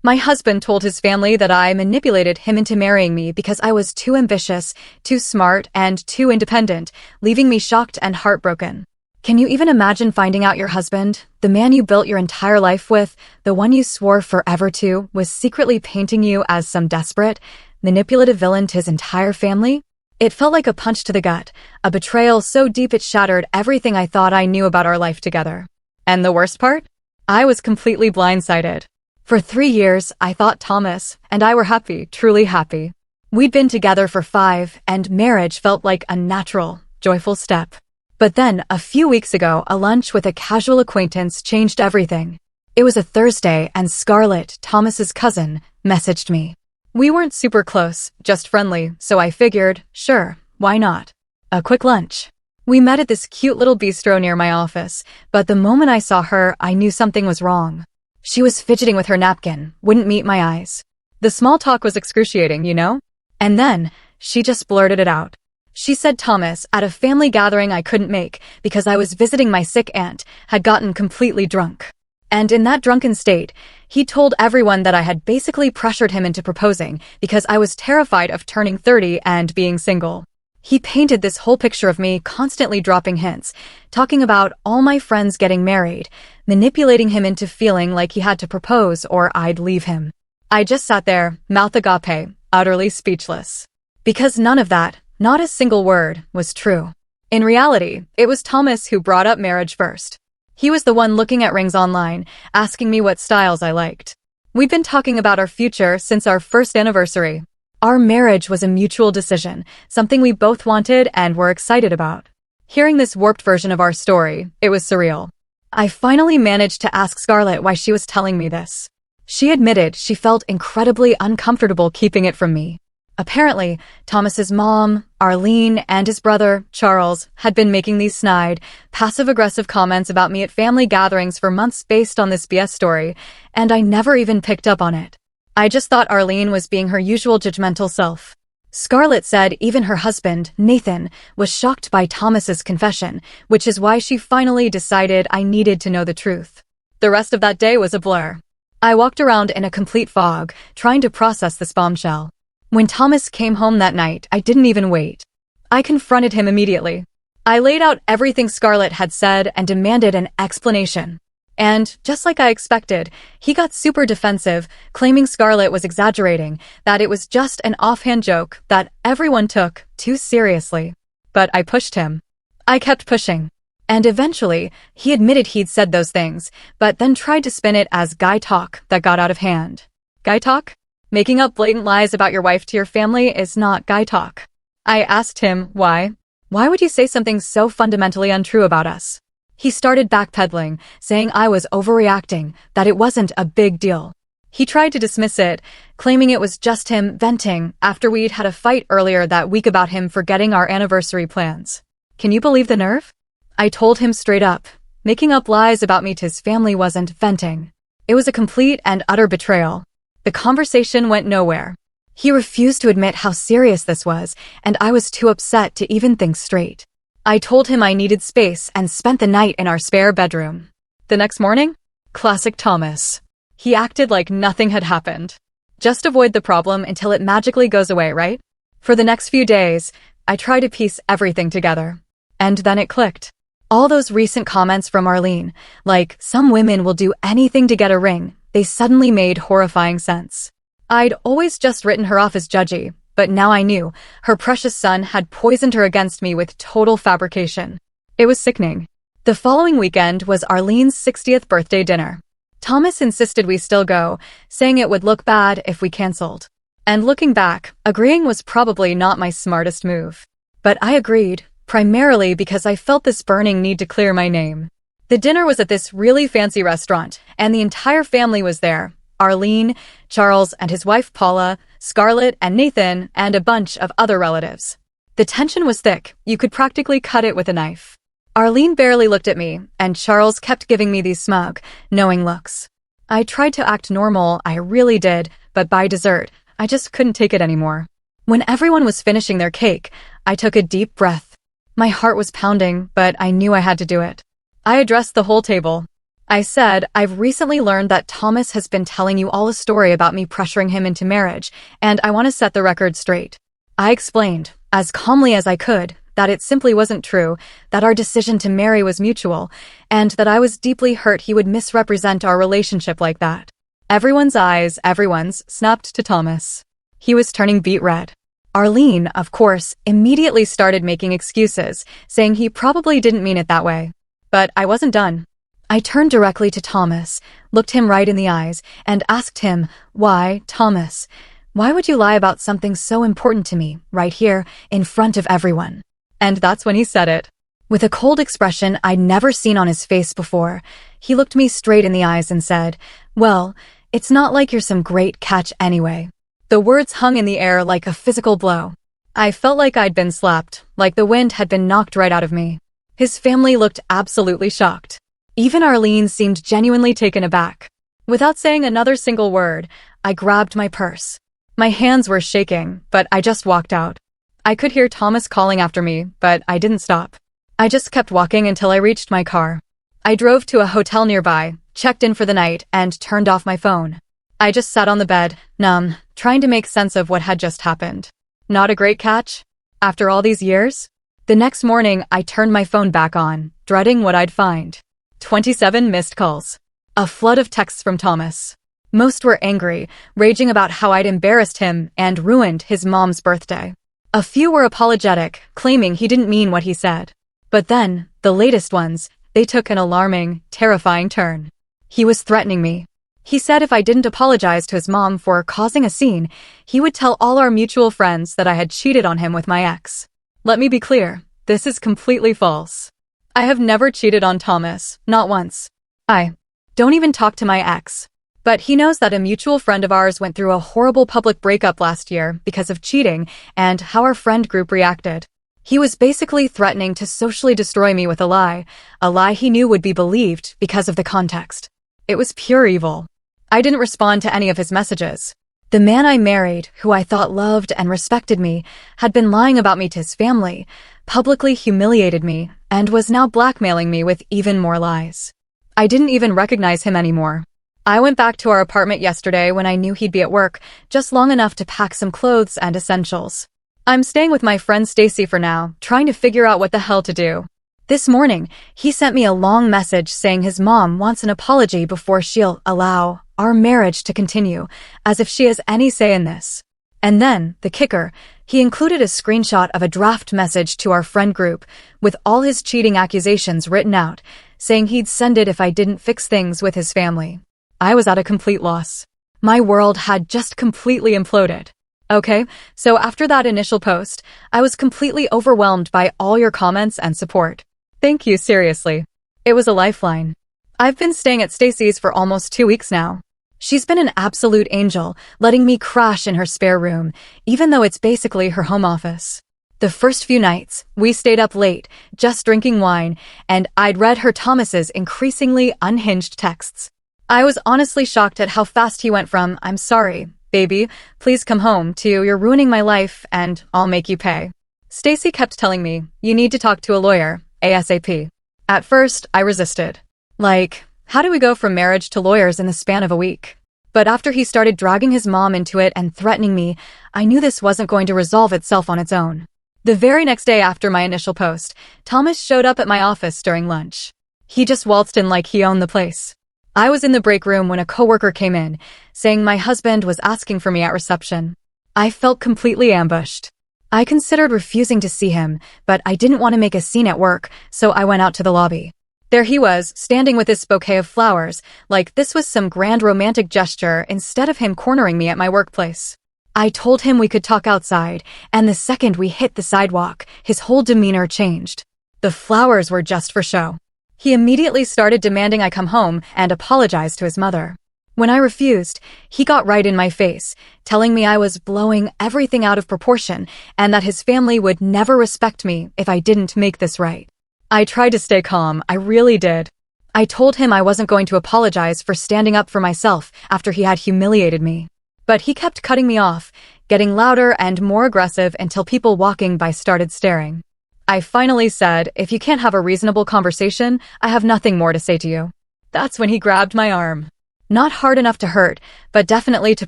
My husband told his family that I manipulated him into marrying me because I was too ambitious, too smart, and too independent, leaving me shocked and heartbroken. Can you even imagine finding out your husband, the man you built your entire life with, the one you swore forever to, was secretly painting you as some desperate, manipulative villain to his entire family? It felt like a punch to the gut, a betrayal so deep it shattered everything I thought I knew about our life together. And the worst part? I was completely blindsided. For 3 years, I thought Thomas and I were happy, truly happy. We'd been together for 5, and marriage felt like a natural, joyful step. But then, a few weeks ago, a lunch with a casual acquaintance changed everything. It was a Thursday, and Scarlett, Thomas's cousin, messaged me. We weren't super close, just friendly, so I figured, sure, why not? A quick lunch. We met at this cute little bistro near my office, but the moment I saw her, I knew something was wrong. She was fidgeting with her napkin, wouldn't meet my eyes. The small talk was excruciating, you know? And then, she just blurted it out. She said Thomas, at a family gathering I couldn't make because I was visiting my sick aunt, had gotten completely drunk. And in that drunken state, he told everyone that I had basically pressured him into proposing because I was terrified of turning 30 and being single. He painted this whole picture of me constantly dropping hints, talking about all my friends getting married, manipulating him into feeling like he had to propose or I'd leave him. I just sat there, mouth agape, utterly speechless. Because none of that, not a single word, was true. In reality, it was Thomas who brought up marriage first. He was the one looking at rings online, asking me what styles I liked. We'd been talking about our future since our first anniversary. Our marriage was a mutual decision, something we both wanted and were excited about. Hearing this warped version of our story, it was surreal. I finally managed to ask Scarlett why she was telling me this. She admitted she felt incredibly uncomfortable keeping it from me. Apparently, Thomas's mom, Arlene, and his brother, Charles, had been making these snide, passive-aggressive comments about me at family gatherings for months based on this BS story, and I never even picked up on it. I just thought Arlene was being her usual judgmental self. Scarlett said even her husband, Nathan, was shocked by Thomas's confession, which is why she finally decided I needed to know the truth. The rest of that day was a blur. I walked around in a complete fog, trying to process this bombshell. When Thomas came home that night, I didn't even wait. I confronted him immediately. I laid out everything Scarlett had said and demanded an explanation. And, just like I expected, he got super defensive, claiming Scarlett was exaggerating, that it was just an offhand joke that everyone took too seriously. But I pushed him. I kept pushing. And eventually, he admitted he'd said those things, but then tried to spin it as guy talk that got out of hand. Guy talk? Making up blatant lies about your wife to your family is not guy talk. I asked him why. Why would you say something so fundamentally untrue about us? He started backpedaling, saying I was overreacting, that it wasn't a big deal. He tried to dismiss it, claiming it was just him venting after we'd had a fight earlier that week about him forgetting our anniversary plans. Can you believe the nerve? I told him straight up, making up lies about me to his family wasn't venting. It was a complete and utter betrayal. The conversation went nowhere. He refused to admit how serious this was, and I was too upset to even think straight. I told him I needed space and spent the night in our spare bedroom. The next morning? Classic Thomas. He acted like nothing had happened. Just avoid the problem until it magically goes away, right? For the next few days, I tried to piece everything together. And then it clicked. All those recent comments from Arlene, like, some women will do anything to get a ring, they suddenly made horrifying sense. I'd always just written her off as judgy, but now I knew her precious son had poisoned her against me with total fabrication. It was sickening. The following weekend was Arlene's 60th birthday dinner. Thomas insisted we still go, saying it would look bad if we canceled. And looking back, agreeing was probably not my smartest move. But I agreed, primarily because I felt this burning need to clear my name. The dinner was at this really fancy restaurant, and the entire family was there. Arlene, Charles and his wife Paula, Scarlett and Nathan, and a bunch of other relatives. The tension was thick, you could practically cut it with a knife. Arlene barely looked at me, and Charles kept giving me these smug, knowing looks. I tried to act normal, I really did, but by dessert, I just couldn't take it anymore. When everyone was finishing their cake, I took a deep breath. My heart was pounding, but I knew I had to do it. I addressed the whole table. I said, I've recently learned that Thomas has been telling you all a story about me pressuring him into marriage, and I want to set the record straight. I explained, as calmly as I could, that it simply wasn't true, that our decision to marry was mutual, and that I was deeply hurt he would misrepresent our relationship like that. Everyone's snapped to Thomas. He was turning beet red. Arlene, of course, immediately started making excuses, saying he probably didn't mean it that way. But I wasn't done. I turned directly to Thomas, looked him right in the eyes, and asked him, "Why, Thomas? Why would you lie about something so important to me, right here, in front of everyone?" And that's when he said it. With a cold expression I'd never seen on his face before, he looked me straight in the eyes and said, "Well, it's not like you're some great catch anyway." The words hung in the air like a physical blow. I felt like I'd been slapped, like the wind had been knocked right out of me. His family looked absolutely shocked. Even Arlene seemed genuinely taken aback. Without saying another single word, I grabbed my purse. My hands were shaking, but I just walked out. I could hear Thomas calling after me, but I didn't stop. I just kept walking until I reached my car. I drove to a hotel nearby, checked in for the night, and turned off my phone. I just sat on the bed, numb, trying to make sense of what had just happened. Not a great catch? After all these years? The next morning, I turned my phone back on, dreading what I'd find. 27 missed calls. A flood of texts from Thomas. Most were angry, raging about how I'd embarrassed him and ruined his mom's birthday. A few were apologetic, claiming he didn't mean what he said. But then, the latest ones, they took an alarming, terrifying turn. He was threatening me. He said if I didn't apologize to his mom for causing a scene, he would tell all our mutual friends that I had cheated on him with my ex. Let me be clear, this is completely false. I have never cheated on Thomas, not once. I don't even talk to my ex. But he knows that a mutual friend of ours went through a horrible public breakup last year because of cheating and how our friend group reacted. He was basically threatening to socially destroy me with a lie he knew would be believed because of the context. It was pure evil. I didn't respond to any of his messages. The man I married, who I thought loved and respected me, had been lying about me to his family, publicly humiliated me, and was now blackmailing me with even more lies. I didn't even recognize him anymore. I went back to our apartment yesterday when I knew he'd be at work, just long enough to pack some clothes and essentials. I'm staying with my friend Stacy for now, trying to figure out what the hell to do. This morning, he sent me a long message saying his mom wants an apology before she'll allow our marriage to continue, as if she has any say in this. And then, the kicker, he included a screenshot of a draft message to our friend group with all his cheating accusations written out, saying he'd send it if I didn't fix things with his family. I was at a complete loss. My world had just completely imploded. Okay, so after that initial post, I was completely overwhelmed by all your comments and support. Thank you, seriously. It was a lifeline. I've been staying at Stacy's for almost 2 weeks now. She's been an absolute angel, letting me crash in her spare room, even though it's basically her home office. The first few nights, we stayed up late, just drinking wine, and I'd read her Thomas's increasingly unhinged texts. I was honestly shocked at how fast he went from, "I'm sorry, baby, please come home," to "You're ruining my life, and I'll make you pay." Stacy kept telling me, "You need to talk to a lawyer, ASAP." At first, I resisted. Like, how do we go from marriage to lawyers in the span of a week? But after he started dragging his mom into it and threatening me, I knew this wasn't going to resolve itself on its own. The very next day after my initial post, Thomas showed up at my office during lunch. He just waltzed in like he owned the place. I was in the break room when a coworker came in, saying my husband was asking for me at reception. I felt completely ambushed. I considered refusing to see him, but I didn't want to make a scene at work, so I went out to the lobby. There he was, standing with his bouquet of flowers, like this was some grand romantic gesture instead of him cornering me at my workplace. I told him we could talk outside, and the second we hit the sidewalk, his whole demeanor changed. The flowers were just for show. He immediately started demanding I come home and apologize to his mother. When I refused, he got right in my face, telling me I was blowing everything out of proportion and that his family would never respect me if I didn't make this right. I tried to stay calm, I really did. I told him I wasn't going to apologize for standing up for myself after he had humiliated me. But he kept cutting me off, getting louder and more aggressive until people walking by started staring. I finally said, "If you can't have a reasonable conversation, I have nothing more to say to you." That's when he grabbed my arm. Not hard enough to hurt, but definitely to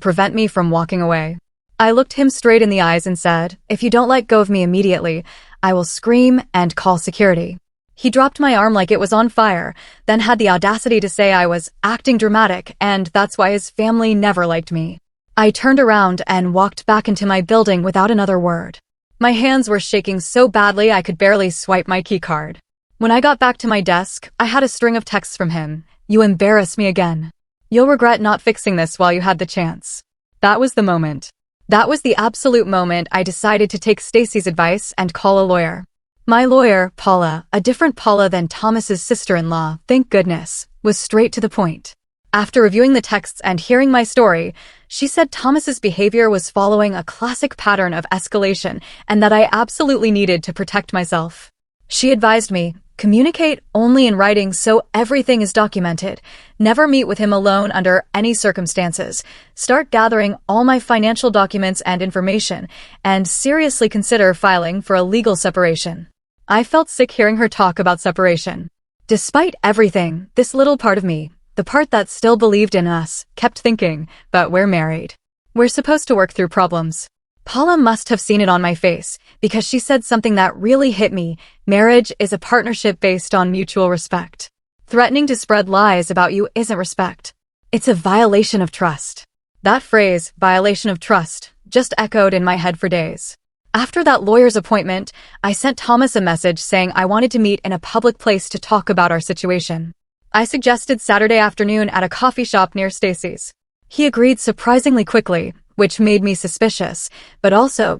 prevent me from walking away. I looked him straight in the eyes and said, "If you don't let go of me immediately, I will scream and call security." He dropped my arm like it was on fire, then had the audacity to say I was acting dramatic and that's why his family never liked me. I turned around and walked back into my building without another word. My hands were shaking so badly I could barely swipe my keycard. When I got back to my desk, I had a string of texts from him. "You embarrass me again. You'll regret not fixing this while you had the chance." That was the moment. That was the absolute moment I decided to take Stacy's advice and call a lawyer. My lawyer, Paula, a different Paula than Thomas's sister-in-law, thank goodness, was straight to the point. After reviewing the texts and hearing my story, she said Thomas's behavior was following a classic pattern of escalation and that I absolutely needed to protect myself. She advised me, communicate only in writing so everything is documented. Never meet with him alone under any circumstances. Start gathering all my financial documents and information, and seriously consider filing for a legal separation. I felt sick hearing her talk about separation. Despite everything, this little part of me, the part that still believed in us, kept thinking, but we're married. We're supposed to work through problems. Paula must have seen it on my face, because she said something that really hit me. Marriage is a partnership based on mutual respect. Threatening to spread lies about you isn't respect. It's a violation of trust. That phrase, violation of trust, just echoed in my head for days. After that lawyer's appointment, I sent Thomas a message saying I wanted to meet in a public place to talk about our situation. I suggested Saturday afternoon at a coffee shop near Stacy's. He agreed surprisingly quickly, which made me suspicious, but also,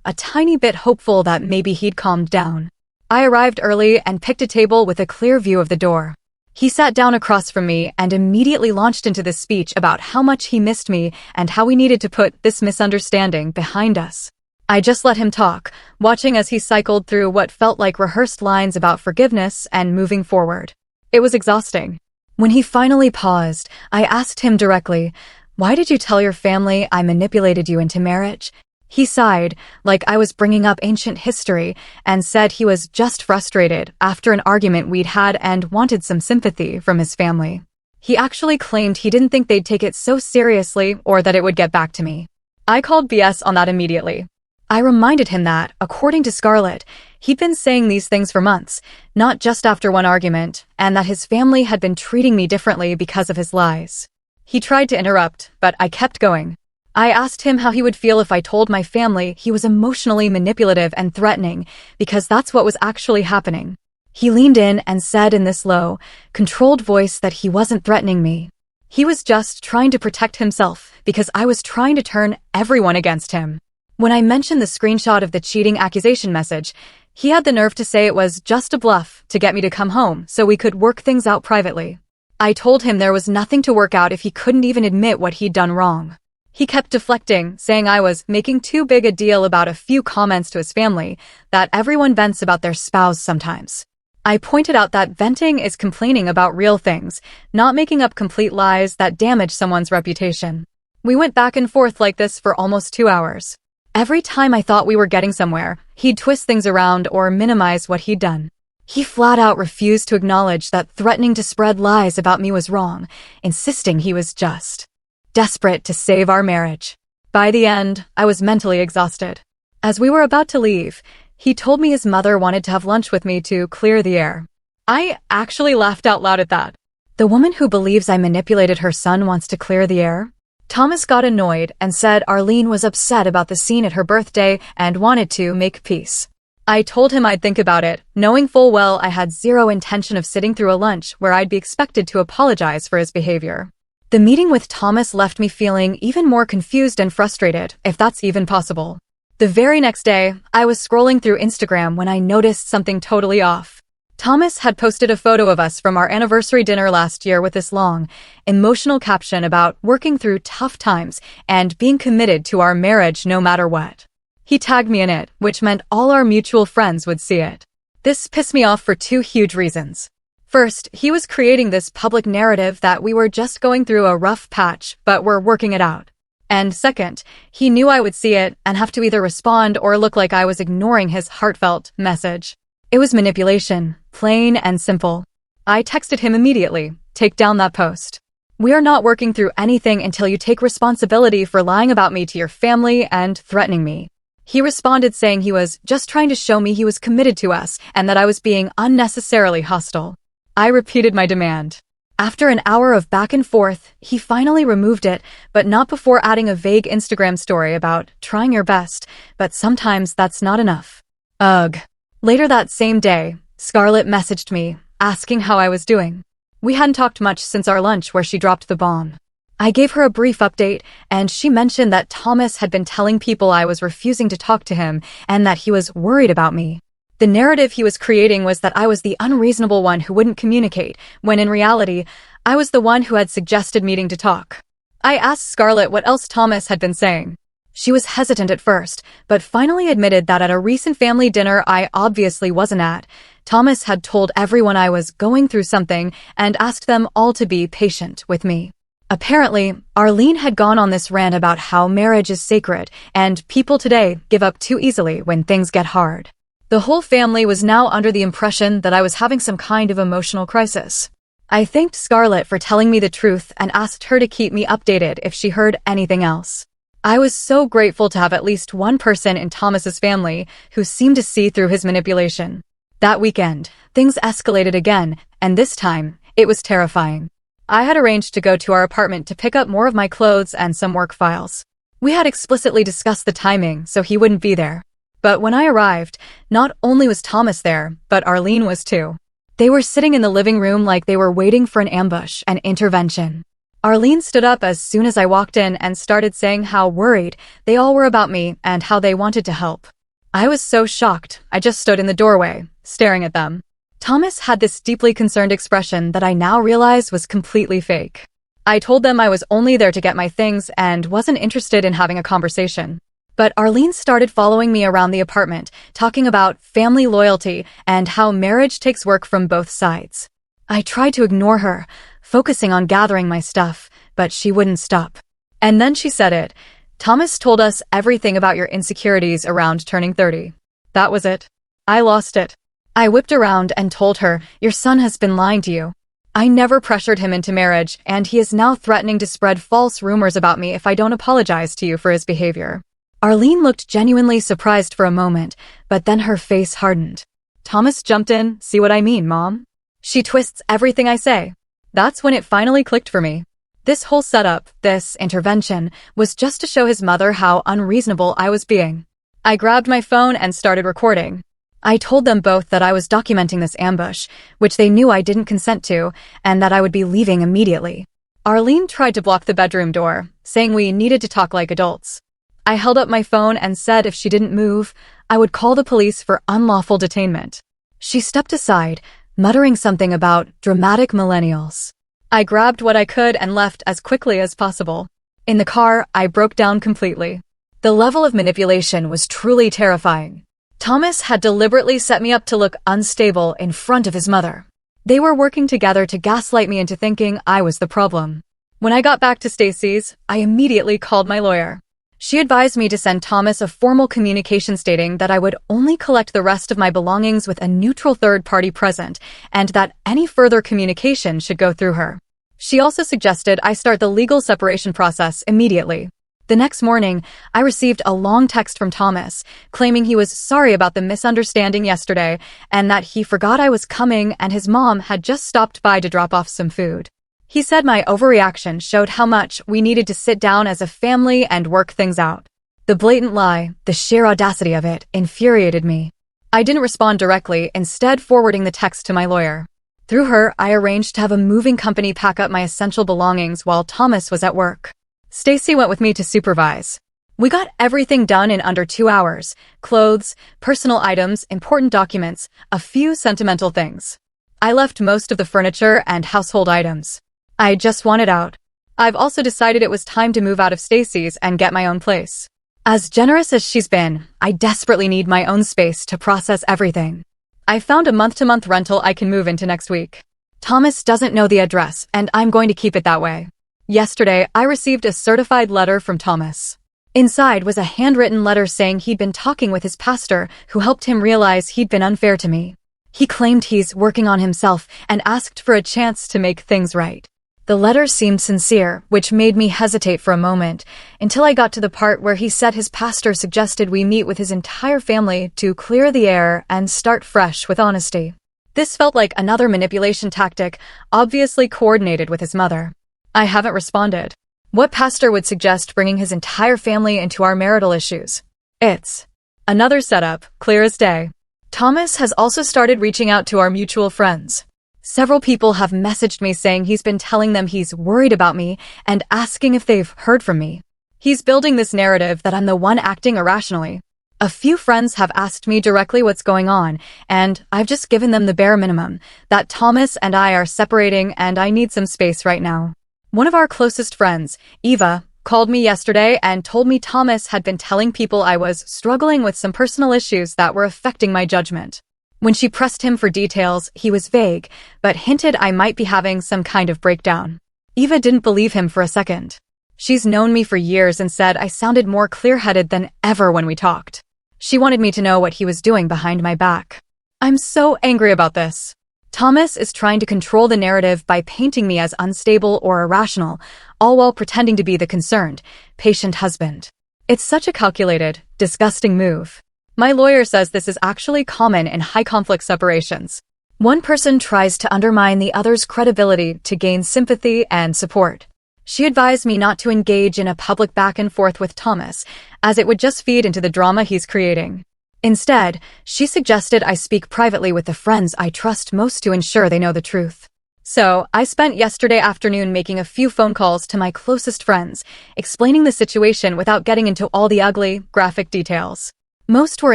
a tiny bit hopeful that maybe he'd calmed down. I arrived early and picked a table with a clear view of the door. He sat down across from me and immediately launched into this speech about how much he missed me and how we needed to put this misunderstanding behind us. I just let him talk, watching as he cycled through what felt like rehearsed lines about forgiveness and moving forward. It was exhausting. When he finally paused, I asked him directly, "Why did you tell your family I manipulated you into marriage?" He sighed, like I was bringing up ancient history, and said he was just frustrated after an argument we'd had and wanted some sympathy from his family. He actually claimed he didn't think they'd take it so seriously or that it would get back to me. I called BS on that immediately. I reminded him that, according to Scarlett, he'd been saying these things for months, not just after one argument, and that his family had been treating me differently because of his lies. He tried to interrupt, but I kept going. I asked him how he would feel if I told my family he was emotionally manipulative and threatening, because that's what was actually happening. He leaned in and said in this low, controlled voice that he wasn't threatening me. He was just trying to protect himself because I was trying to turn everyone against him. When I mentioned the screenshot of the cheating accusation message, he had the nerve to say it was just a bluff to get me to come home so we could work things out privately. I told him there was nothing to work out if he couldn't even admit what he'd done wrong. He kept deflecting, saying I was making too big a deal about a few comments to his family, that everyone vents about their spouse sometimes. I pointed out that venting is complaining about real things, not making up complete lies that damage someone's reputation. We went back and forth like this for almost 2 hours. Every time I thought we were getting somewhere, he'd twist things around or minimize what he'd done. He flat out refused to acknowledge that threatening to spread lies about me was wrong, insisting he was just desperate to save our marriage. By the end, I was mentally exhausted. As we were about to leave, he told me his mother wanted to have lunch with me to clear the air. I actually laughed out loud at that. The woman who believes I manipulated her son wants to clear the air? Thomas got annoyed and said Arlene was upset about the scene at her birthday and wanted to make peace. I told him I'd think about it, knowing full well I had zero intention of sitting through a lunch where I'd be expected to apologize for his behavior. The meeting with Thomas left me feeling even more confused and frustrated, if that's even possible. The very next day, I was scrolling through Instagram when I noticed something totally off. Thomas had posted a photo of us from our anniversary dinner last year with this long, emotional caption about working through tough times and being committed to our marriage no matter what. He tagged me in it, which meant all our mutual friends would see it. This pissed me off for 2 huge reasons. First, he was creating this public narrative that we were just going through a rough patch, but we're working it out. And second, he knew I would see it and have to either respond or look like I was ignoring his heartfelt message. It was manipulation, plain and simple. I texted him immediately, Take down that post. We are not working through anything until you take responsibility for lying about me to your family and threatening me. He responded saying he was just trying to show me he was committed to us and that I was being unnecessarily hostile. I repeated my demand. After an hour of back and forth, he finally removed it, but not before adding a vague Instagram story about trying your best, but sometimes that's not enough. Ugh. Later that same day, Scarlett messaged me, asking how I was doing. We hadn't talked much since our lunch where she dropped the bomb. I gave her a brief update, and she mentioned that Thomas had been telling people I was refusing to talk to him and that he was worried about me. The narrative he was creating was that I was the unreasonable one who wouldn't communicate, when in reality, I was the one who had suggested meeting to talk. I asked Scarlett what else Thomas had been saying. She was hesitant at first, but finally admitted that at a recent family dinner I obviously wasn't at, Thomas had told everyone I was going through something and asked them all to be patient with me. Apparently, Arlene had gone on this rant about how marriage is sacred and people today give up too easily when things get hard. The whole family was now under the impression that I was having some kind of emotional crisis. I thanked Scarlett for telling me the truth and asked her to keep me updated if she heard anything else. I was so grateful to have at least one person in Thomas's family who seemed to see through his manipulation. That weekend, things escalated again, and this time, it was terrifying. I had arranged to go to our apartment to pick up more of my clothes and some work files. We had explicitly discussed the timing so he wouldn't be there. But when I arrived, not only was Thomas there, but Arlene was too. They were sitting in the living room like they were waiting for an ambush, an intervention. Arlene stood up as soon as I walked in and started saying how worried they all were about me and how they wanted to help. I was so shocked, I just stood in the doorway, staring at them. Thomas had this deeply concerned expression that I now realize was completely fake. I told them I was only there to get my things and wasn't interested in having a conversation. But Arlene started following me around the apartment, talking about family loyalty and how marriage takes work from both sides. I tried to ignore her, focusing on gathering my stuff, but she wouldn't stop. And then she said it. Thomas told us everything about your insecurities around turning 30. That was it. I lost it. I whipped around and told her, your son has been lying to you. I never pressured him into marriage, and he is now threatening to spread false rumors about me if I don't apologize to you for his behavior. Arlene looked genuinely surprised for a moment, but then her face hardened. Thomas jumped in, see what I mean, Mom? She twists everything I say. That's when it finally clicked for me. This whole setup, this intervention, was just to show his mother how unreasonable I was being. I grabbed my phone and started recording. I told them both that I was documenting this ambush, which they knew I didn't consent to, and that I would be leaving immediately. Arlene tried to block the bedroom door, saying we needed to talk like adults. I held up my phone and said if she didn't move, I would call the police for unlawful detainment. She stepped aside, muttering something about dramatic millennials. I grabbed what I could and left as quickly as possible. In the car, I broke down completely. The level of manipulation was truly terrifying. Thomas had deliberately set me up to look unstable in front of his mother. They were working together to gaslight me into thinking I was the problem. When I got back to Stacy's, I immediately called my lawyer. She advised me to send Thomas a formal communication stating that I would only collect the rest of my belongings with a neutral third party present, and that any further communication should go through her. She also suggested I start the legal separation process immediately. The next morning, I received a long text from Thomas, claiming he was sorry about the misunderstanding yesterday, and that he forgot I was coming and his mom had just stopped by to drop off some food. He said my overreaction showed how much we needed to sit down as a family and work things out. The blatant lie, the sheer audacity of it, infuriated me. I didn't respond directly, instead forwarding the text to my lawyer. Through her, I arranged to have a moving company pack up my essential belongings while Thomas was at work. Stacy went with me to supervise. We got everything done in under 2 hours. Clothes, personal items, important documents, a few sentimental things. I left most of the furniture and household items. I just wanted out. I've also decided it was time to move out of Stacy's and get my own place. As generous as she's been, I desperately need my own space to process everything. I found a month-to-month rental I can move into next week. Thomas doesn't know the address, and I'm going to keep it that way. Yesterday, I received a certified letter from Thomas. Inside was a handwritten letter saying he'd been talking with his pastor, who helped him realize he'd been unfair to me. He claimed he's working on himself and asked for a chance to make things right. The letter seemed sincere, which made me hesitate for a moment, until I got to the part where he said his pastor suggested we meet with his entire family to clear the air and start fresh with honesty. This felt like another manipulation tactic, obviously coordinated with his mother. I haven't responded. What pastor would suggest bringing his entire family into our marital issues? It's another setup, clear as day. Thomas has also started reaching out to our mutual friends. Several people have messaged me saying he's been telling them he's worried about me and asking if they've heard from me. He's building this narrative that I'm the one acting irrationally. A few friends have asked me directly what's going on, and I've just given them the bare minimum, that Thomas and I are separating and I need some space right now. One of our closest friends, Eva, called me yesterday and told me Thomas had been telling people I was struggling with some personal issues that were affecting my judgment. When she pressed him for details, he was vague, but hinted I might be having some kind of breakdown. Eva didn't believe him for a second. She's known me for years and said I sounded more clear-headed than ever when we talked. She wanted me to know what he was doing behind my back. I'm so angry about this. Thomas is trying to control the narrative by painting me as unstable or irrational, all while pretending to be the concerned, patient husband. It's such a calculated, disgusting move. My lawyer says this is actually common in high-conflict separations. One person tries to undermine the other's credibility to gain sympathy and support. She advised me not to engage in a public back and forth with Thomas, as it would just feed into the drama he's creating. Instead, she suggested I speak privately with the friends I trust most to ensure they know the truth. So, I spent yesterday afternoon making a few phone calls to my closest friends, explaining the situation without getting into all the ugly, graphic details. Most were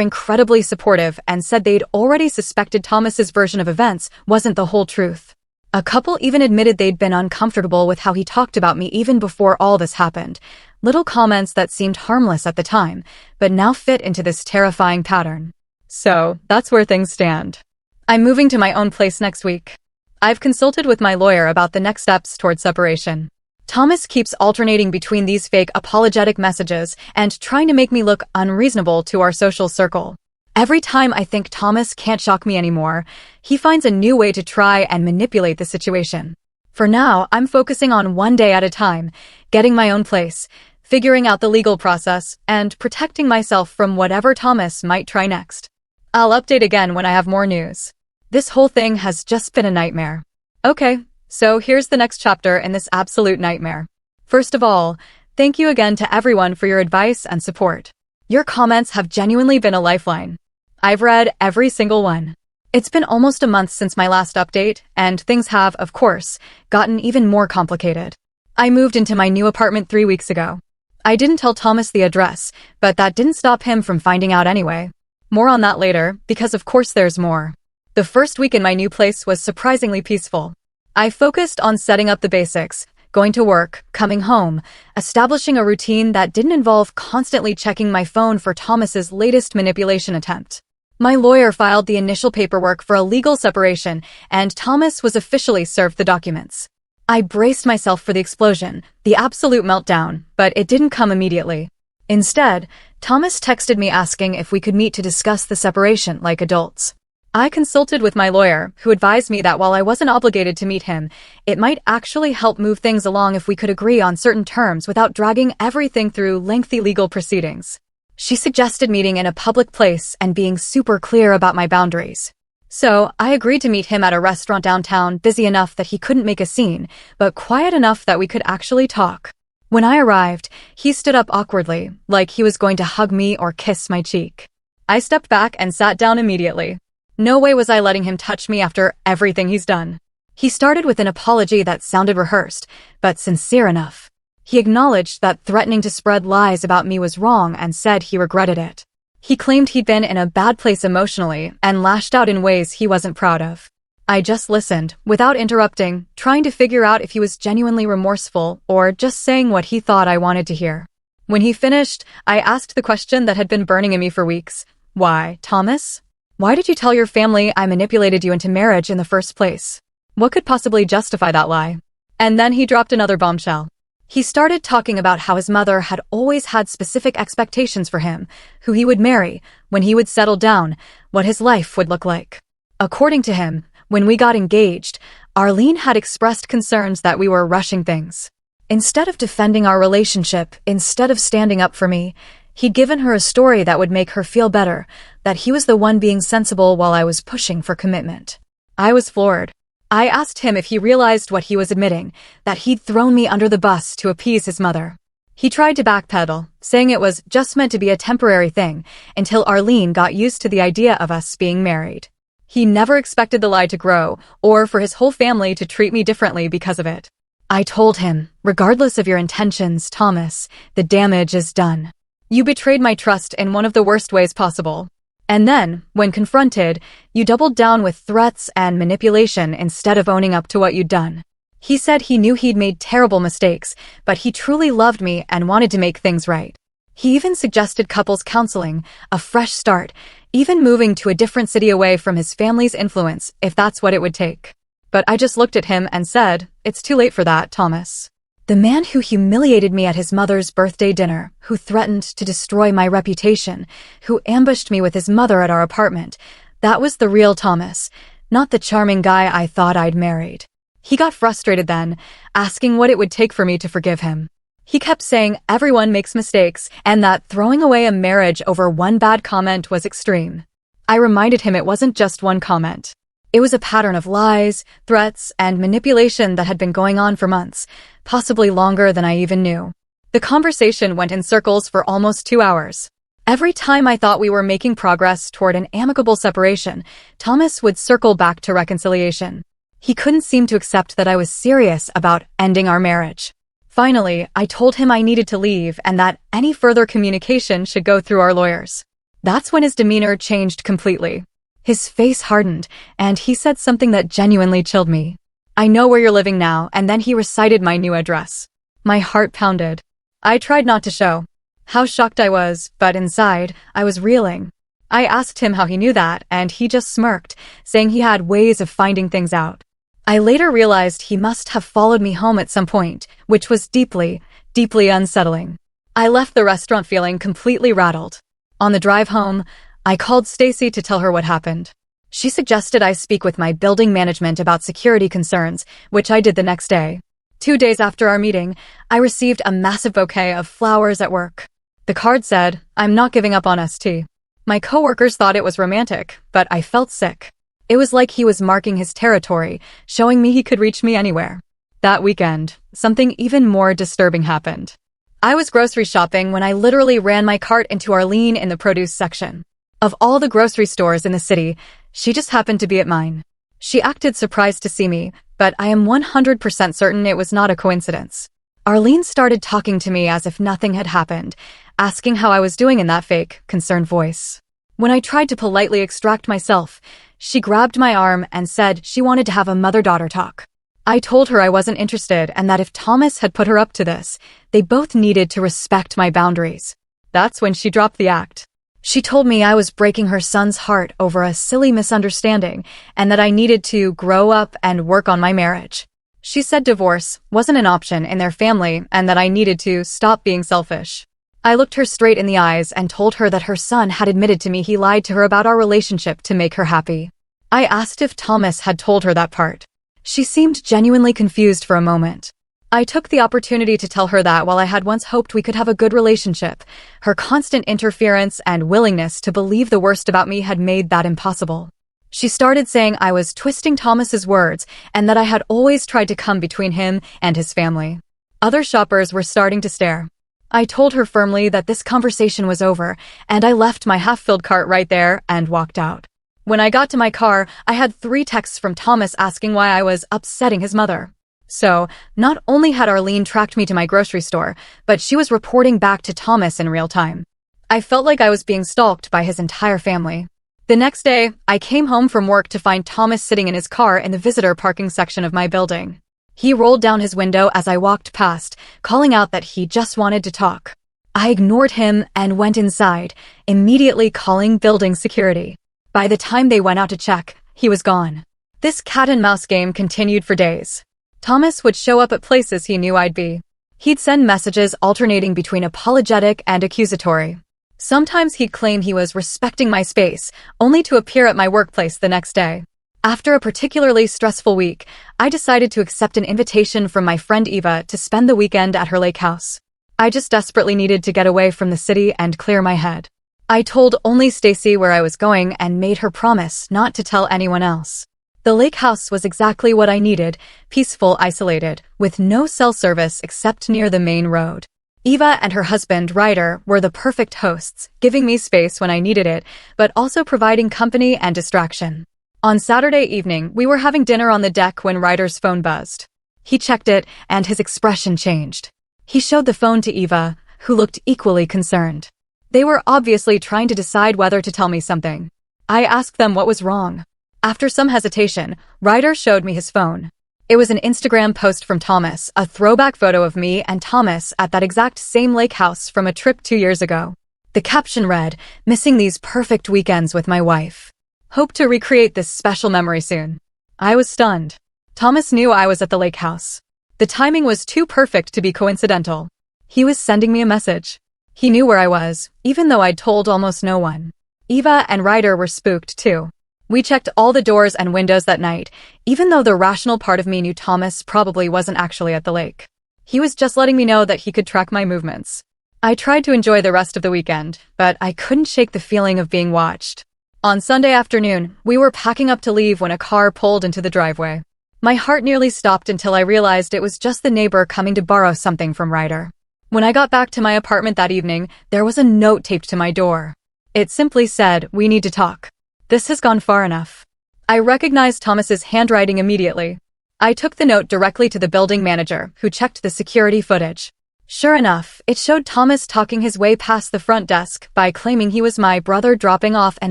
incredibly supportive and said they'd already suspected Thomas's version of events wasn't the whole truth. A couple even admitted they'd been uncomfortable with how he talked about me even before all this happened. Little comments that seemed harmless at the time, but now fit into this terrifying pattern. So, that's where things stand. I'm moving to my own place next week. I've consulted with my lawyer about the next steps toward separation. Thomas keeps alternating between these fake apologetic messages and trying to make me look unreasonable to our social circle. Every time I think Thomas can't shock me anymore, he finds a new way to try and manipulate the situation. For now, I'm focusing on one day at a time, getting my own place, figuring out the legal process, and protecting myself from whatever Thomas might try next. I'll update again when I have more news. This whole thing has just been a nightmare. Okay, so here's the next chapter in this absolute nightmare. First of all, thank you again to everyone for your advice and support. Your comments have genuinely been a lifeline. I've read every single one. It's been almost a month since my last update, and things have, of course, gotten even more complicated. I moved into my new apartment 3 weeks ago. I didn't tell Thomas the address, but that didn't stop him from finding out anyway. More on that later, because of course there's more. The first week in my new place was surprisingly peaceful. I focused on setting up the basics, going to work, coming home, establishing a routine that didn't involve constantly checking my phone for Thomas's latest manipulation attempt. My lawyer filed the initial paperwork for a legal separation, and Thomas was officially served the documents. I braced myself for the explosion, the absolute meltdown, but it didn't come immediately. Instead, Thomas texted me asking if we could meet to discuss the separation like adults. I consulted with my lawyer, who advised me that while I wasn't obligated to meet him, it might actually help move things along if we could agree on certain terms without dragging everything through lengthy legal proceedings. She suggested meeting in a public place and being super clear about my boundaries. So, I agreed to meet him at a restaurant downtown, busy enough that he couldn't make a scene, but quiet enough that we could actually talk. When I arrived, he stood up awkwardly, like he was going to hug me or kiss my cheek. I stepped back and sat down immediately. No way was I letting him touch me after everything he's done. He started with an apology that sounded rehearsed, but sincere enough. He acknowledged that threatening to spread lies about me was wrong and said he regretted it. He claimed he'd been in a bad place emotionally and lashed out in ways he wasn't proud of. I just listened, without interrupting, trying to figure out if he was genuinely remorseful or just saying what he thought I wanted to hear. When he finished, I asked the question that had been burning in me for weeks. Why, Thomas? Why did you tell your family I manipulated you into marriage in the first place? What could possibly justify that lie? And then he dropped another bombshell. He started talking about how his mother had always had specific expectations for him, who he would marry, when he would settle down, what his life would look like. According to him, when we got engaged, Arlene had expressed concerns that we were rushing things. Instead of defending our relationship, instead of standing up for me, he'd given her a story that would make her feel better, that he was the one being sensible while I was pushing for commitment. I was floored. I asked him if he realized what he was admitting, that he'd thrown me under the bus to appease his mother. He tried to backpedal, saying it was just meant to be a temporary thing, until Arlene got used to the idea of us being married. He never expected the lie to grow, or for his whole family to treat me differently because of it. I told him, regardless of your intentions, Thomas, the damage is done. You betrayed my trust in one of the worst ways possible. And then, when confronted, you doubled down with threats and manipulation instead of owning up to what you'd done. He said he knew he'd made terrible mistakes, but he truly loved me and wanted to make things right. He even suggested couples counseling, a fresh start, even moving to a different city away from his family's influence, if that's what it would take. But I just looked at him and said, "It's too late for that, Thomas." The man who humiliated me at his mother's birthday dinner, who threatened to destroy my reputation, who ambushed me with his mother at our apartment, that was the real Thomas, not the charming guy I thought I'd married. He got frustrated then, asking what it would take for me to forgive him. He kept saying everyone makes mistakes and that throwing away a marriage over one bad comment was extreme. I reminded him it wasn't just one comment. It was a pattern of lies, threats, and manipulation that had been going on for months, possibly longer than I even knew. The conversation went in circles for almost 2 hours. Every time I thought we were making progress toward an amicable separation, Thomas would circle back to reconciliation. He couldn't seem to accept that I was serious about ending our marriage. Finally, I told him I needed to leave and that any further communication should go through our lawyers. That's when his demeanor changed completely. His face hardened, and he said something that genuinely chilled me. "I know where you're living now," and then he recited my new address. My heart pounded. I tried not to show how shocked I was, but inside, I was reeling. I asked him how he knew that, and he just smirked, saying he had ways of finding things out. I later realized he must have followed me home at some point, which was deeply, deeply unsettling. I left the restaurant feeling completely rattled. On the drive home, I called Stacy to tell her what happened. She suggested I speak with my building management about security concerns, which I did the next day. 2 days after our meeting, I received a massive bouquet of flowers at work. The card said, "I'm not giving up on us, T." My coworkers thought it was romantic, but I felt sick. It was like he was marking his territory, showing me he could reach me anywhere. That weekend, something even more disturbing happened. I was grocery shopping when I literally ran my cart into Arlene in the produce section. Of all the grocery stores in the city, she just happened to be at mine. She acted surprised to see me, but I am 100% certain it was not a coincidence. Arlene started talking to me as if nothing had happened, asking how I was doing in that fake, concerned voice. When I tried to politely extract myself, she grabbed my arm and said she wanted to have a mother-daughter talk. I told her I wasn't interested and that if Thomas had put her up to this, they both needed to respect my boundaries. That's when she dropped the act. She told me I was breaking her son's heart over a silly misunderstanding and that I needed to grow up and work on my marriage. She said divorce wasn't an option in their family and that I needed to stop being selfish. I looked her straight in the eyes and told her that her son had admitted to me he lied to her about our relationship to make her happy. I asked if Thomas had told her that part. She seemed genuinely confused for a moment. I took the opportunity to tell her that while I had once hoped we could have a good relationship, her constant interference and willingness to believe the worst about me had made that impossible. She started saying I was twisting Thomas's words and that I had always tried to come between him and his family. Other shoppers were starting to stare. I told her firmly that this conversation was over, and I left my half-filled cart right there and walked out. When I got to my car, I had 3 texts from Thomas asking why I was upsetting his mother. So, not only had Arlene tracked me to my grocery store, but she was reporting back to Thomas in real time. I felt like I was being stalked by his entire family. The next day, I came home from work to find Thomas sitting in his car in the visitor parking section of my building. He rolled down his window as I walked past, calling out that he just wanted to talk. I ignored him and went inside, immediately calling building security. By the time they went out to check, he was gone. This cat-and-mouse game continued for days. Thomas would show up at places he knew I'd be. He'd send messages alternating between apologetic and accusatory. Sometimes he'd claim he was respecting my space, only to appear at my workplace the next day. After a particularly stressful week, I decided to accept an invitation from my friend Eva to spend the weekend at her lake house. I just desperately needed to get away from the city and clear my head. I told only Stacy where I was going and made her promise not to tell anyone else. The lake house was exactly what I needed, peaceful, isolated, with no cell service except near the main road. Eva and her husband, Ryder, were the perfect hosts, giving me space when I needed it, but also providing company and distraction. On Saturday evening, we were having dinner on the deck when Ryder's phone buzzed. He checked it, and his expression changed. He showed the phone to Eva, who looked equally concerned. They were obviously trying to decide whether to tell me something. I asked them what was wrong. After some hesitation, Ryder showed me his phone. It was an Instagram post from Thomas, a throwback photo of me and Thomas at that exact same lake house from a trip 2 years ago. The caption read, "Missing these perfect weekends with my wife. Hope to recreate this special memory soon." I was stunned. Thomas knew I was at the lake house. The timing was too perfect to be coincidental. He was sending me a message. He knew where I was, even though I'd told almost no one. Eva and Ryder were spooked too. We checked all the doors and windows that night, even though the rational part of me knew Thomas probably wasn't actually at the lake. He was just letting me know that he could track my movements. I tried to enjoy the rest of the weekend, but I couldn't shake the feeling of being watched. On Sunday afternoon, we were packing up to leave when a car pulled into the driveway. My heart nearly stopped until I realized it was just the neighbor coming to borrow something from Ryder. When I got back to my apartment that evening, there was a note taped to my door. It simply said, "We need to talk. This has gone far enough." I recognized Thomas's handwriting immediately. I took the note directly to the building manager, who checked the security footage. Sure enough, it showed Thomas talking his way past the front desk by claiming he was my brother dropping off an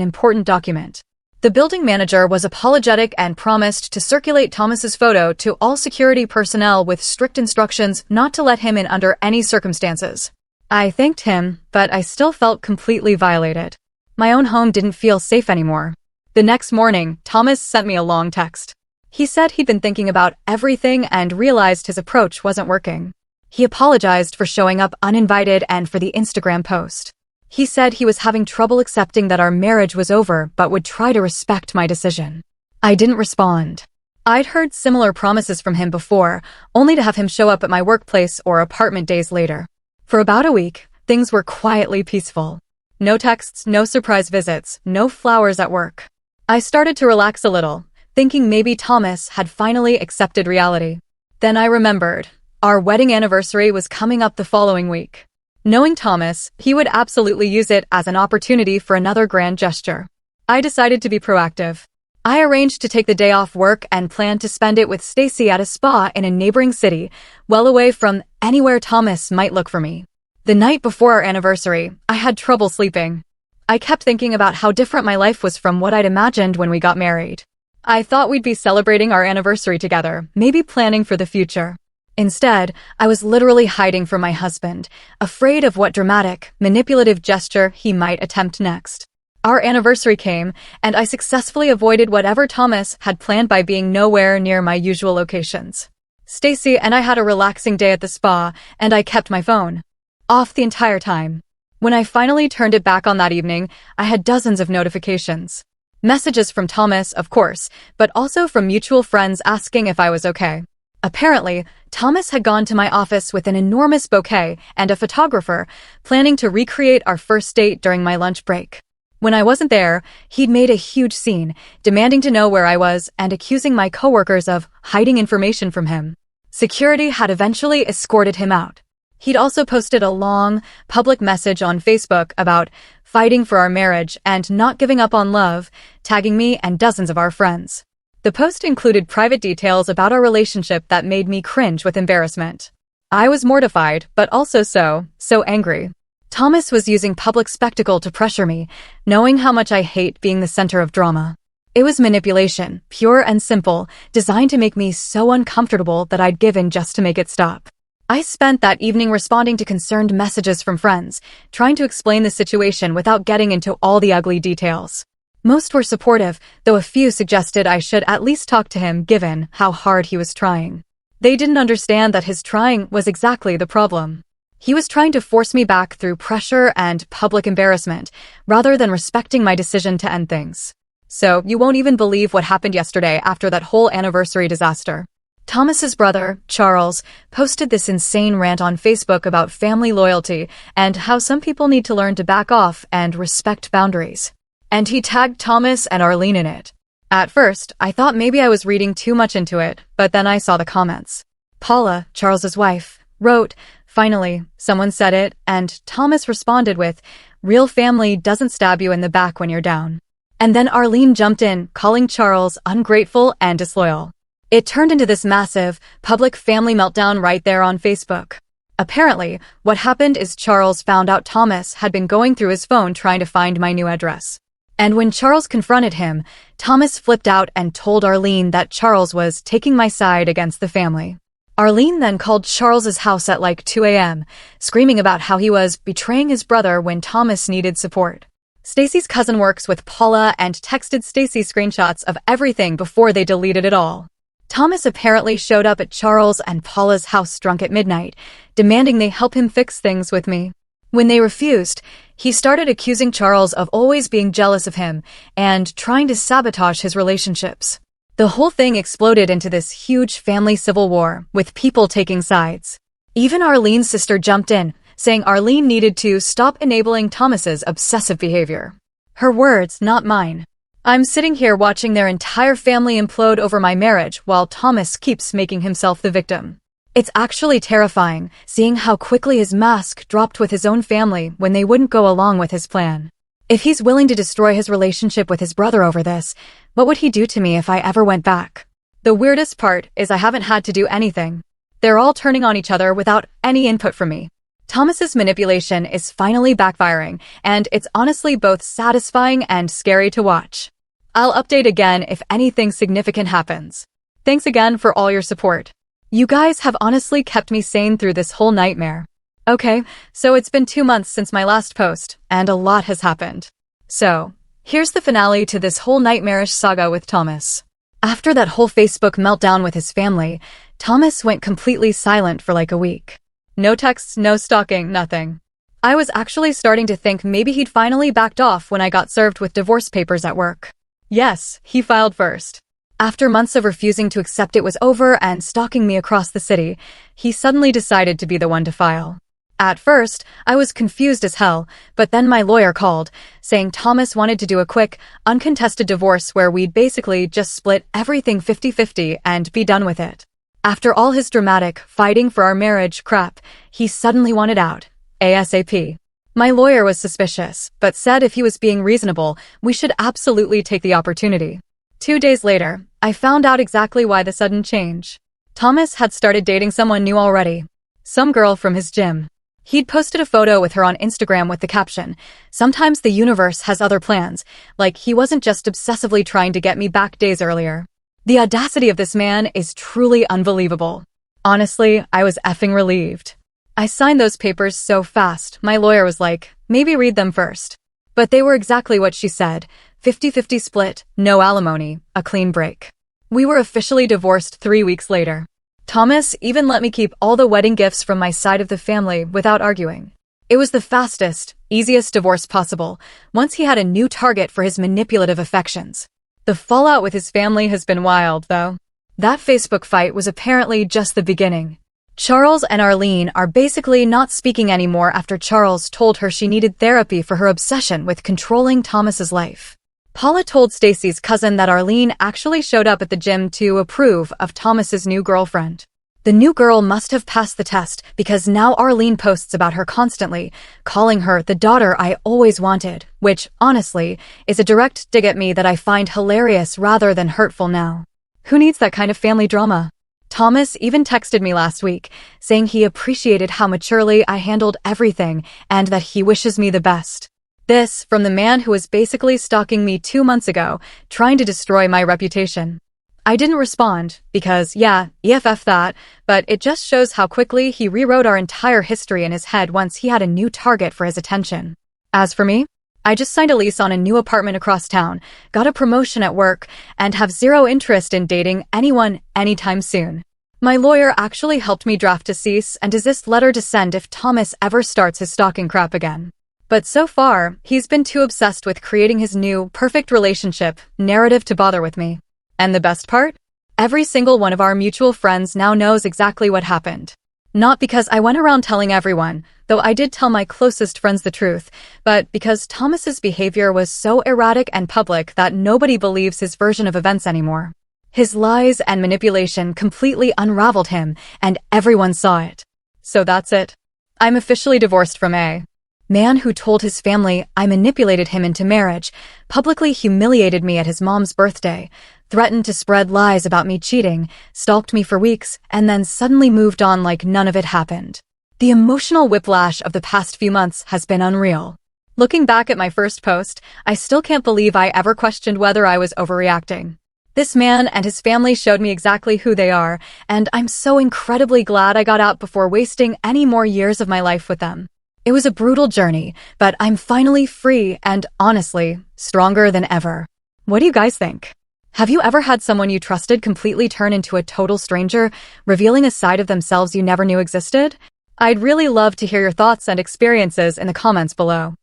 important document. The building manager was apologetic and promised to circulate Thomas's photo to all security personnel with strict instructions not to let him in under any circumstances. I thanked him, but I still felt completely violated. My own home didn't feel safe anymore. The next morning, Thomas sent me a long text. He said he'd been thinking about everything and realized his approach wasn't working. He apologized for showing up uninvited and for the Instagram post. He said he was having trouble accepting that our marriage was over but would try to respect my decision. I didn't respond. I'd heard similar promises from him before, only to have him show up at my workplace or apartment days later. For about a week, things were quietly peaceful. No texts, no surprise visits, no flowers at work. I started to relax a little, thinking maybe Thomas had finally accepted reality. Then I remembered. Our wedding anniversary was coming up the following week. Knowing Thomas, he would absolutely use it as an opportunity for another grand gesture. I decided to be proactive. I arranged to take the day off work and planned to spend it with Stacy at a spa in a neighboring city, well away from anywhere Thomas might look for me. The night before our anniversary, I had trouble sleeping. I kept thinking about how different my life was from what I'd imagined when we got married. I thought we'd be celebrating our anniversary together, maybe planning for the future. Instead, I was literally hiding from my husband, afraid of what dramatic, manipulative gesture he might attempt next. Our anniversary came, and I successfully avoided whatever Thomas had planned by being nowhere near my usual locations. Stacy and I had a relaxing day at the spa, and I kept my phone off the entire time. When I finally turned it back on that evening, I had dozens of notifications. Messages from Thomas, of course, but also from mutual friends asking if I was okay. Apparently, Thomas had gone to my office with an enormous bouquet and a photographer, planning to recreate our first date during my lunch break. When I wasn't there, he'd made a huge scene, demanding to know where I was and accusing my coworkers of hiding information from him. Security had eventually escorted him out. He'd also posted a long, public message on Facebook about fighting for our marriage and not giving up on love, tagging me and dozens of our friends. The post included private details about our relationship that made me cringe with embarrassment. I was mortified, but also so angry. Thomas was using public spectacle to pressure me, knowing how much I hate being the center of drama. It was manipulation, pure and simple, designed to make me so uncomfortable that I'd give in just to make it stop. I spent that evening responding to concerned messages from friends, trying to explain the situation without getting into all the ugly details. Most were supportive, though a few suggested I should at least talk to him given how hard he was trying. They didn't understand that his trying was exactly the problem. He was trying to force me back through pressure and public embarrassment, rather than respecting my decision to end things. So, you won't even believe what happened yesterday after that whole anniversary disaster. Thomas's brother, Charles, posted this insane rant on Facebook about family loyalty and how some people need to learn to back off and respect boundaries. And he tagged Thomas and Arlene in it. At first, I thought maybe I was reading too much into it, but then I saw the comments. Paula, Charles's wife, wrote, "Finally, someone said it," and Thomas responded with, "Real family doesn't stab you in the back when you're down." And then Arlene jumped in, calling Charles ungrateful and disloyal. It turned into this massive, public family meltdown right there on Facebook. Apparently, what happened is Charles found out Thomas had been going through his phone trying to find my new address. And when Charles confronted him, Thomas flipped out and told Arlene that Charles was taking my side against the family. Arlene then called Charles's house at like 2 a.m., screaming about how he was betraying his brother when Thomas needed support. Stacy's cousin works with Paula and texted Stacy screenshots of everything before they deleted it all. Thomas apparently showed up at Charles and Paula's house drunk at midnight, demanding they help him fix things with me. When they refused, he started accusing Charles of always being jealous of him and trying to sabotage his relationships. The whole thing exploded into this huge family civil war, with people taking sides. Even Arlene's sister jumped in, saying Arlene needed to stop enabling Thomas's obsessive behavior. Her words, not mine. I'm sitting here watching their entire family implode over my marriage while Thomas keeps making himself the victim. It's actually terrifying, seeing how quickly his mask dropped with his own family when they wouldn't go along with his plan. If he's willing to destroy his relationship with his brother over this, what would he do to me if I ever went back? The weirdest part is I haven't had to do anything. They're all turning on each other without any input from me. Thomas's manipulation is finally backfiring, and it's honestly both satisfying and scary to watch. I'll update again if anything significant happens. Thanks again for all your support. You guys have honestly kept me sane through this whole nightmare. Okay, so it's been 2 months since my last post, and a lot has happened. So, here's the finale to this whole nightmarish saga with Thomas. After that whole Facebook meltdown with his family, Thomas went completely silent for like a week. No texts, no stalking, nothing. I was actually starting to think maybe he'd finally backed off when I got served with divorce papers at work. Yes, he filed first. After months of refusing to accept it was over and stalking me across the city, he suddenly decided to be the one to file. At first, I was confused as hell, but then my lawyer called, saying Thomas wanted to do a quick, uncontested divorce where we'd basically just split everything 50-50 and be done with it. After all his dramatic, fighting for our marriage crap, he suddenly wanted out, ASAP. My lawyer was suspicious, but said if he was being reasonable, we should absolutely take the opportunity. 2 days later, I found out exactly why the sudden change. Thomas had started dating someone new already. Some girl from his gym. He'd posted a photo with her on Instagram with the caption, "Sometimes the universe has other plans," like he wasn't just obsessively trying to get me back days earlier. The audacity of this man is truly unbelievable. Honestly, I was effing relieved. I signed those papers so fast, my lawyer was like, maybe read them first. But they were exactly what she said, 50-50 split, no alimony, a clean break. We were officially divorced 3 weeks later. Thomas even let me keep all the wedding gifts from my side of the family without arguing. It was the fastest, easiest divorce possible, once he had a new target for his manipulative affections. The fallout with his family has been wild, though. That Facebook fight was apparently just the beginning. Charles and Arlene are basically not speaking anymore after Charles told her she needed therapy for her obsession with controlling Thomas's life. Paula told Stacy's cousin that Arlene actually showed up at the gym to approve of Thomas's new girlfriend. The new girl must have passed the test because now Arlene posts about her constantly, calling her the daughter I always wanted, which, honestly, is a direct dig at me that I find hilarious rather than hurtful now. Who needs that kind of family drama? Thomas even texted me last week, saying he appreciated how maturely I handled everything and that he wishes me the best. This from the man who was basically stalking me 2 months ago, trying to destroy my reputation. I didn't respond because, yeah, EFF that, but it just shows how quickly he rewrote our entire history in his head once he had a new target for his attention. As for me, I just signed a lease on a new apartment across town, got a promotion at work, and have zero interest in dating anyone anytime soon. My lawyer actually helped me draft a cease and desist letter to send if Thomas ever starts his stalking crap again. But so far, he's been too obsessed with creating his new, perfect relationship narrative to bother with me. And the best part? Every single one of our mutual friends now knows exactly what happened. Not because I went around telling everyone, though I did tell my closest friends the truth, but because Thomas's behavior was so erratic and public that nobody believes his version of events anymore. His lies and manipulation completely unraveled him, and everyone saw it. So that's it. I'm officially divorced from A. Man who told his family I manipulated him into marriage, publicly humiliated me at his mom's birthday, threatened to spread lies about me cheating, stalked me for weeks, and then suddenly moved on like none of it happened. The emotional whiplash of the past few months has been unreal. Looking back at my first post, I still can't believe I ever questioned whether I was overreacting. This man and his family showed me exactly who they are, and I'm so incredibly glad I got out before wasting any more years of my life with them. It was a brutal journey, but I'm finally free and, honestly, stronger than ever. What do you guys think? Have you ever had someone you trusted completely turn into a total stranger, revealing a side of themselves you never knew existed? I'd really love to hear your thoughts and experiences in the comments below.